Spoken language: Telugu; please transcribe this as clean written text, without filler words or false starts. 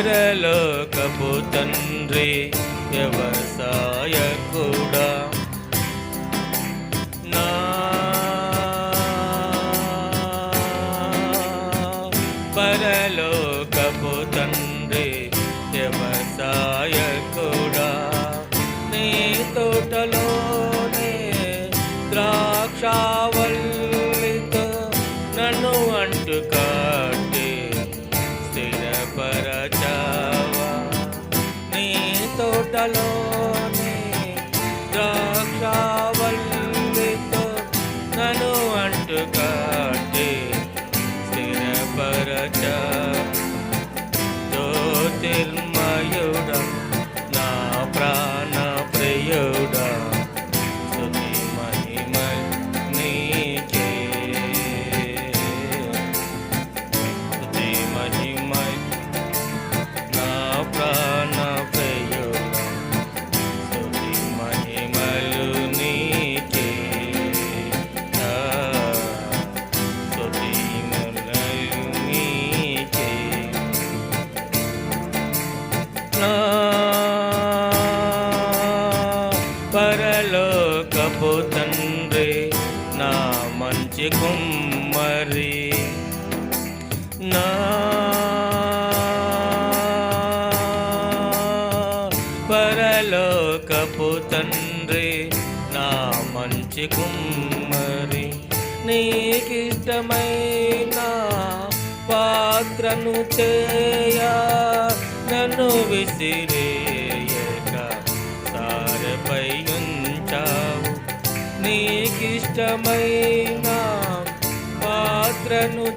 పరలోకపు తండ్రి వ్యవసాయకుడా, నా పరలోకపు తండ్రి వ్యవసాయకుడా, నీ తోటలోనే ద్రాక్షావల్లితో నన్ను అంటుకట్టి స్థిరపరచావా. నీ తోటలోనే ద్రాక్షావల్లితో నన్ను అంటుకట్టి స్థిరపరచావా. జ్యోతిర్మయుడా, నా ప్రాణ ప్రియుడా, స్తుతి మహిమలు నీకే. స్తుతి మహిమలు నా ప్రాణ ప్రియుడా, స్తుతి మహిమలు నీకే. స్తుతి మహిమలు నీకే. నా పరలోకపు తండ్రి, నా మంచి కుమ్మరి, నా పరలోకపు తండ్రి, నా మంచి కుమ్మరి, నీకిష్టమైన పాత్రను చేయ నన్ను విసిరేయక సారపై ఉంచావు. నీకిష్టమైన పాత్రను